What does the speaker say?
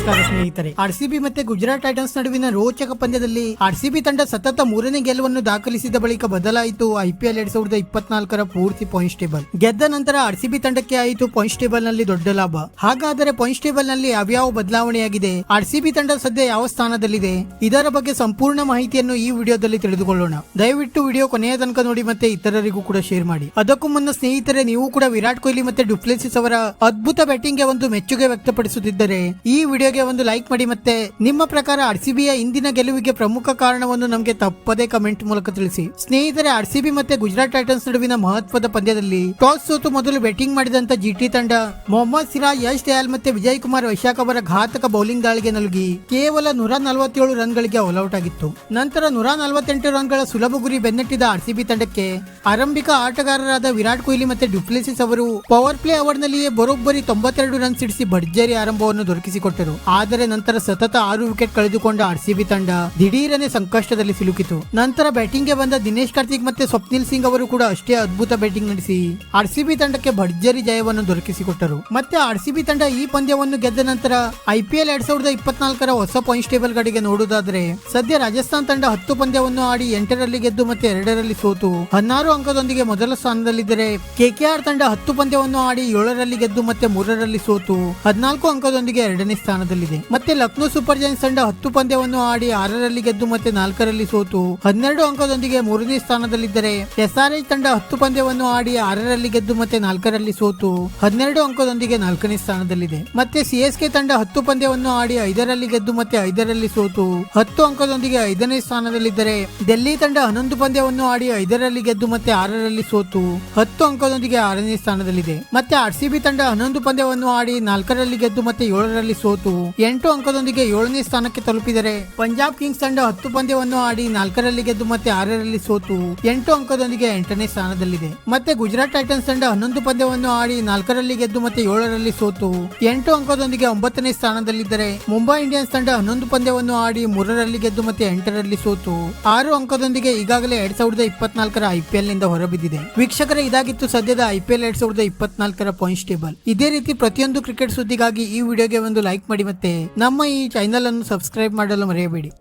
ನಮಸ್ಕಾರ ಸ್ನೇಹಿತರೆ. ಆರ್ಸಿಬಿ ಮತ್ತೆ ಗುಜರಾತ್ ಟೈಟನ್ಸ್ ನಡುವಿನ ರೋಚಕ ಪಂದ್ಯದಲ್ಲಿ ಆರ್ಸಿಬಿ ತಂಡ ಸತತ 3ನೇ ಗೆಲುವನ್ನು ದಾಖಲಿಸಿದ ಬಳಿಕ ಬದಲಾಯಿತು ಐಪಿಎಲ್ 2024ರ ಪೂರ್ತಿ ಪಾಯಿಂಟ್ಸ್ ಟೇಬಲ್. ಗೆದ್ದ ನಂತರ ಆರ್ಸಿಬಿ ತಂಡಕ್ಕೆ ಆಯಿತು ಪಾಯಿಂಟ್ಸ್ ಟೇಬಲ್ ನಲ್ಲಿ ದೊಡ್ಡ ಲಾಭ. ಹಾಗಾದರೆ ಪಾಯಿಂಟ್ಸ್ ಟೇಬಲ್ ನಲ್ಲಿ ಯಾವ್ಯಾವ ಬದಲಾವಣೆಯಾಗಿದೆ, ಆರ್ಸಿಬಿ ತಂಡ ಸದ್ಯ ಯಾವ ಸ್ಥಾನದಲ್ಲಿದೆ, ಇದರ ಬಗ್ಗೆ ಸಂಪೂರ್ಣ ಮಾಹಿತಿಯನ್ನು ಈ ವಿಡಿಯೋದಲ್ಲಿ ತಿಳಿದುಕೊಳ್ಳೋಣ. ದಯವಿಟ್ಟು ವಿಡಿಯೋ ಕೊನೆಯ ತನಕ ನೋಡಿ ಮತ್ತೆ ಇತರರಿಗೂ ಕೂಡ ಶೇರ್ ಮಾಡಿ. ಅದಕ್ಕೂ ಮುನ್ನ ಸ್ನೇಹಿತರೆ, ನೀವು ಕೂಡ ವಿರಾಟ್ ಕೊಹ್ಲಿ ಮತ್ತೆ ಡುಪ್ಲೆಸಿಸ್ ಅವರ ಅದ್ಭುತ ಬ್ಯಾಟಿಂಗ್ ಗೆ ಒಂದು ಮೆಚ್ಚುಗೆ ವ್ಯಕ್ತಪಡಿಸುತ್ತಿದ್ದರೆ ಈ ವಿಡಿಯೋಗೆ ಒಂದು ಲೈಕ್ ಮಾಡಿ. ಮತ್ತೆ ನಿಮ್ಮ ಪ್ರಕಾರ ಆರ್ಸಿಬಿಯ ಇಂದಿನ ಗೆಲುವಿಗೆ ಪ್ರಮುಖ ಕಾರಣವನ್ನು ನಮಗೆ ತಪ್ಪದೇ ಕಮೆಂಟ್ ಮೂಲಕ ತಿಳಿಸಿ. ಸ್ನೇಹಿತರೆ, ಆರ್ಸಿಬಿ ಮತ್ತೆ ಗುಜರಾತ್ ಟೈಟನ್ಸ್ ನಡುವಿನ ಮಹತ್ವದ ಪಂದ್ಯದಲ್ಲಿ ಟಾಸ್ ಸೋತು ಮೊದಲು ಬ್ಯಾಟಿಂಗ್ ಮಾಡಿದಂತ ಜಿಟಿ ತಂಡ ಮೊಹಮ್ಮದ್ ಸಿರಾಜ್, ಯಶ್ ದಯಾಲ್ ಮತ್ತೆ ವಿಜಯ್ ಕುಮಾರ್ ವೈಶಾಖ್ ಅವರ ಘಾತಕ ಬೌಲಿಂಗ್ ದಾಳಿಗೆ ನಲುಗಿ ಕೇವಲ 147 ರನ್ಗಳಿಗೆ ಆಲ್ಔಟ್ ಆಗಿತ್ತು. ನಂತರ 148 ರನ್ಗಳ ಸುಲಭ ಗುರಿ ಬೆನ್ನಟ್ಟಿದ ಆರ್ಸಿಬಿ ತಂಡಕ್ಕೆ ಆರಂಭಿಕ ಆಟಗಾರರಾದ ವಿರಾಟ್ ಕೊಹ್ಲಿ ಮತ್ತೆ ಡುಪ್ಲೆಸಿಸ್ ಅವರು ಪವರ್ ಪ್ಲೇ ಅವರ್ ನಲ್ಲಿಯೇ ಬರೋಬ್ಬರಿ 92 ರನ್ ಸಿಡಿಸಿ ಭರ್ಜರಿ ಆರಂಭವನ್ನು ದೊರಕಿಸಿಕೊಟ್ಟರು. ಆದರೆ ನಂತರ ಸತತ 6 ವಿಕೆಟ್ ಕಳೆದುಕೊಂಡ ಆರ್ಸಿಬಿ ತಂಡ ದಿಢೀರನೆ ಸಂಕಷ್ಟದಲ್ಲಿ ಸಿಲುಕಿತು. ನಂತರ ಬ್ಯಾಟಿಂಗ್ ಗೆ ಬಂದ ದಿನೇಶ್ ಕಾರ್ತಿಕ್ ಮತ್ತೆ ಸ್ವಪ್ನಿಲ್ ಸಿಂಗ್ ಅವರು ಕೂಡ ಅಷ್ಟೇ ಅದ್ಭುತ ಬ್ಯಾಟಿಂಗ್ ನಡೆಸಿ ಆರ್ಸಿಬಿ ತಂಡಕ್ಕೆ ಭರ್ಜರಿ ಜಯವನ್ನು ದೊರಕಿಸಿಕೊಟ್ಟರು. ಮತ್ತೆ ಆರ್ಸಿಬಿ ತಂಡ ಈ ಪಂದ್ಯವನ್ನು ಗೆದ್ದ ನಂತರ ಐಪಿಎಲ್ 2024ರ ಹೊಸ ಪಾಯಿಂಟ್ಸ್ ಟೇಬಲ್ ಕಡೆಗೆ ನೋಡುವುದಾದ್ರೆ ಸದ್ಯ ರಾಜಸ್ಥಾನ್ ತಂಡ 10 ಪಂದ್ಯವನ್ನು ಆಡಿ 8ರಲ್ಲಿ ಗೆದ್ದು ಮತ್ತೆ 2ರಲ್ಲಿ ಸೋತು 16 ಅಂಕದೊಂದಿಗೆ ಮೊದಲ ಸ್ಥಾನದಲ್ಲಿದ್ದರೆ, ಕೆಕೆಆರ್ ತಂಡ 10 ಪಂದ್ಯವನ್ನು ಆಡಿ 7ರಲ್ಲಿ ಗೆದ್ದು ಮತ್ತೆ 3ರಲ್ಲಿ ಸೋತು 14 ಅಂಕದೊಂದಿಗೆ 2ನೇ ಸ್ಥಾನದಲ್ಲಿದೆ. ಮತ್ತೆ ಲಕ್ನೋ ಸೂಪರ್ ಜೈಂಟ್ಸ್ ತಂಡ 10 ಪಂದ್ಯವನ್ನು ಆಡಿ 6ರಲ್ಲಿ ಗೆದ್ದು ಮತ್ತೆ 4ರಲ್ಲಿ ಸೋತು 12 ಅಂಕದೊಂದಿಗೆ 3ನೇ ಸ್ಥಾನದಲ್ಲಿದ್ದರೆ, ಎಸ್ಆರ್ಎಚ್ ತಂಡ 10 ಪಂದ್ಯವನ್ನು ಆಡಿ 6ರಲ್ಲಿ ಗೆದ್ದು ಮತ್ತೆ 4ರಲ್ಲಿ ಸೋತು 12 ಅಂಕದೊಂದಿಗೆ 4ನೇ ಸ್ಥಾನದಲ್ಲಿದೆ. ಮತ್ತೆ ಸಿಎಸ್ಕೆ ತಂಡ 10 ಪಂದ್ಯವನ್ನು ಆಡಿ 5ರಲ್ಲಿ ಗೆದ್ದು ಮತ್ತೆ 5ರಲ್ಲಿ ಸೋತು 10 ಅಂಕದೊಂದಿಗೆ 5ನೇ ಸ್ಥಾನದಲ್ಲಿದ್ದರೆ, ಡೆಲ್ಲಿ ತಂಡ 11 ಪಂದ್ಯವನ್ನು ಆಡಿ 5ರಲ್ಲಿ ಗೆದ್ದು ಮತ್ತೆ 6ರಲ್ಲಿ ಸೋತು 10 ಅಂಕದೊಂದಿಗೆ 6ನೇ ಸ್ಥಾನದಲ್ಲಿದೆ. ಮತ್ತೆ ಆರ್ಸಿಬಿ ತಂಡ 11 ಪಂದ್ಯವನ್ನು ಆಡಿ 4ರಲ್ಲಿ ಗೆದ್ದು ಮತ್ತೆ 7ರಲ್ಲಿ ಸೋತು 8 ಅಂಕದೊಂದಿಗೆ 7ನೇ ಸ್ಥಾನಕ್ಕೆ ತಲುಪಿದರೆ, ಪಂಜಾಬ್ ಕಿಂಗ್ಸ್ ತಂಡ 10 ಪಂದ್ಯವನ್ನು ಆಡಿ 4ರಲ್ಲಿ ಗೆದ್ದು ಮತ್ತೆ 6ರಲ್ಲಿ ಸೋತು 8 ಅಂಕದೊಂದಿಗೆ 8ನೇ ಸ್ಥಾನದಲ್ಲಿದೆ. ಮತ್ತೆ ಗುಜರಾತ್ ಟೈಟನ್ಸ್ ತಂಡ 11 ಪಂದ್ಯವನ್ನು ಆಡಿ 4ರಲ್ಲಿ ಗೆದ್ದು ಮತ್ತೆ 7ರಲ್ಲಿ ಸೋತು 8 ಅಂಕದೊಂದಿಗೆ 9ನೇ ಸ್ಥಾನದಲ್ಲಿದ್ದರೆ, ಮುಂಬೈ ಇಂಡಿಯನ್ಸ್ ತಂಡ 11 ಪಂದ್ಯವನ್ನು ಆಡಿ 3ರಲ್ಲಿ ಗೆದ್ದು ಮತ್ತೆ 8ರಲ್ಲಿ ಸೋತು 6 ಅಂಕದೊಂದಿಗೆ ಈಗಾಗಲೇ 2024ರ ಐಪಿಎಲ್ ನಿಂದ ಹೊರಬಿದ್ದಿದೆ. ವೀಕ್ಷಕರೇ, ಇದಾಗಿತ್ತು ಸದ್ಯದ ಐಪಿಎಲ್ 2024ರ ಪಾಯಿಂಟ್ಸ್ ಟೇಬಲ್. ಇದೇ ರೀತಿ ಪ್ರತಿಯೊಂದು ಕ್ರಿಕೆಟ್ ಸುದ್ದಿಗಾಗಿ ಈ ವಿಡಿಯೋಗೆ ಒಂದು ಲೈಕ್ ಮಾಡಿ ಮತ್ತೆ ನಮ್ಮ ಈ ಚಾನೆಲ್ ಅನ್ನು ಸಬ್ಸ್ಕ್ರೈಬ್ ಮಾಡಲು ಮರೆಯಬೇಡಿ.